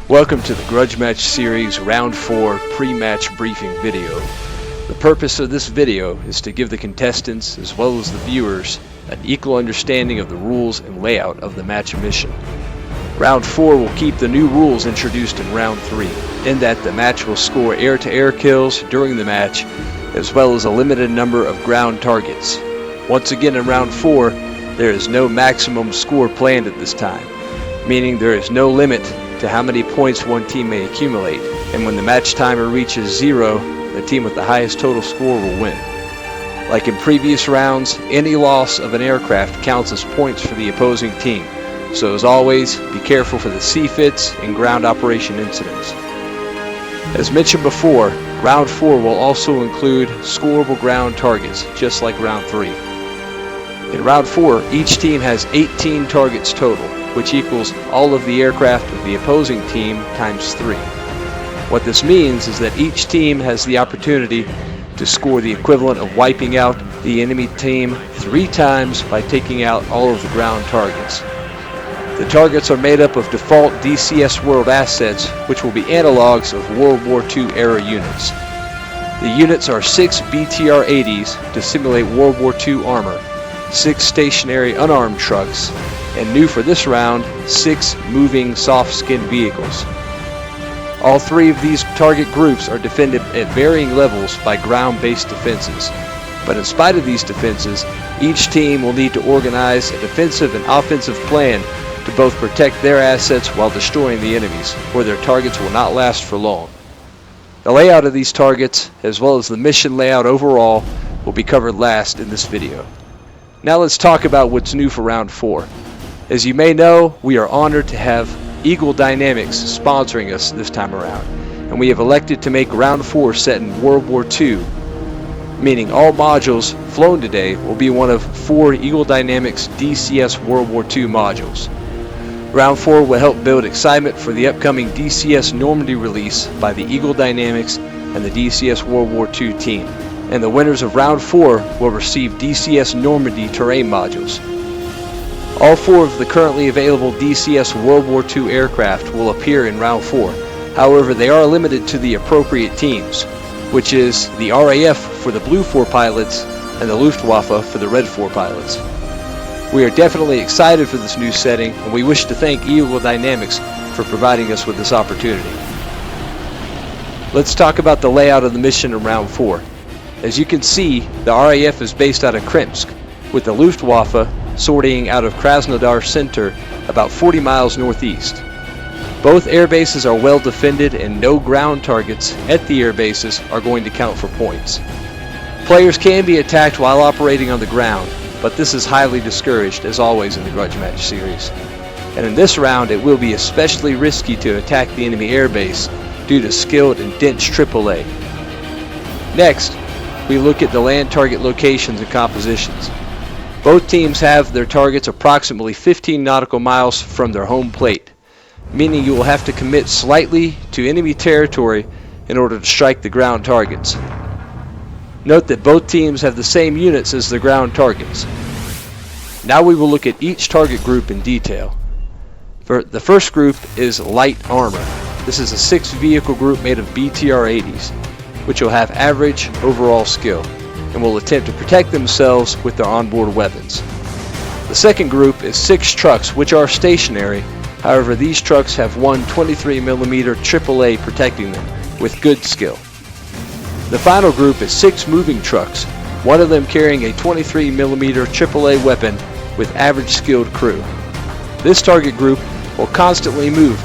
Welcome to the Grudge Match Series Round 4 pre-match briefing video. The purpose of this video is to give the contestants as well as the viewers an equal understanding of the rules and layout of the match mission. Round 4 will keep the new rules introduced in Round 3, in that the match will score air-to-air kills during the match, as well as a limited number of ground targets. Once again in Round 4, there is no maximum score planned at this time, meaning there is no limit to how many points one team may accumulate, and when the match timer reaches 0, the team with the highest total score will win. Like in previous rounds, any loss of an aircraft counts as points for the opposing team, so as always, be careful for the CFITs and ground operation incidents. As mentioned before, Round 4 will also include scoreable ground targets, just like Round 3. In Round 4, each team has 18 targets total, which equals all of the aircraft of the opposing team times 3. What this means is that each team has the opportunity to score the equivalent of wiping out the enemy team 3 times by taking out all of the ground targets. The targets are made up of default DCS World assets, which will be analogs of World War II era units. The units are 6 BTR-80s to simulate World War II armor, 6 stationary unarmed trucks, and new for this round, 6 moving soft-skinned vehicles. All 3 of these target groups are defended at varying levels by ground-based defenses. But in spite of these defenses, each team will need to organize a defensive and offensive plan to both protect their assets while destroying the enemies, where their targets will not last for long. The layout of these targets, as well as the mission layout overall, will be covered last in this video. Now let's talk about what's new for Round 4. As you may know, we are honored to have Eagle Dynamics sponsoring us this time around, and we have elected to make Round 4 set in World War II, meaning all modules flown today will be one of 4 Eagle Dynamics DCS World War II modules. Round 4 will help build excitement for the upcoming DCS Normandy release by the Eagle Dynamics and the DCS World War II team, and the winners of Round 4 will receive DCS Normandy terrain modules. All 4 of the currently available DCS World War II aircraft will appear in Round 4. However, they are limited to the appropriate teams, which is the RAF for the Blue 4 pilots and the Luftwaffe for the Red 4 pilots. We are definitely excited for this new setting, and we wish to thank Eagle Dynamics for providing us with this opportunity. Let's talk about the layout of the mission in Round 4. As you can see, the RAF is based out of Kremsk, with the Luftwaffe sorting out of Krasnodar Center about 40 miles northeast. Both air bases are well defended, and no ground targets at the air bases are going to count for points. Players can be attacked while operating on the ground, but this is highly discouraged, as always in the Grudge Match series. And in this round, it will be especially risky to attack the enemy air base due to skilled and dense AAA. Next, we look at the land target locations and compositions. Both teams have their targets approximately 15 nautical miles from their home plate, meaning you will have to commit slightly to enemy territory in order to strike the ground targets. Note that both teams have the same units as the ground targets. Now we will look at each target group in detail. The first group is light armor. This is a 6 vehicle group made of BTR-80s, which will have average overall skill, and will attempt to protect themselves with their onboard weapons. The second group is 6 trucks, which are stationary. However, these trucks have one 23mm AAA protecting them with good skill. The final group is 6 moving trucks, one of them carrying a 23mm AAA weapon with average skilled crew. This target group will constantly move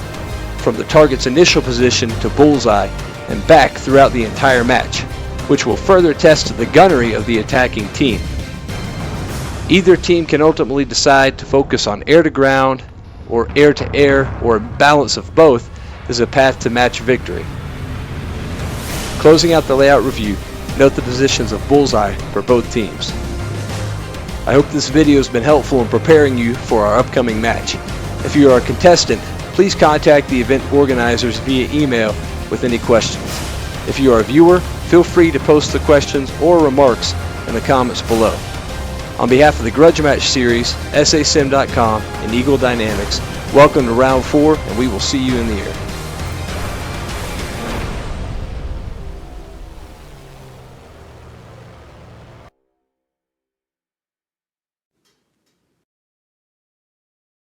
from the target's initial position to bullseye and back throughout the entire match, which will further test the gunnery of the attacking team. Either team can ultimately decide to focus on air-to-ground or air-to-air, or a balance of both is a path to match victory. Closing out the layout review, note the positions of bullseye for both teams. I hope this video has been helpful in preparing you for our upcoming match. If you are a contestant, please contact the event organizers via email with any questions. If you are a viewer, feel free to post the questions or remarks in the comments below. On behalf of the Grudge Match Series, SASim.com, and Eagle Dynamics, welcome to Round 4, and we will see you in the air.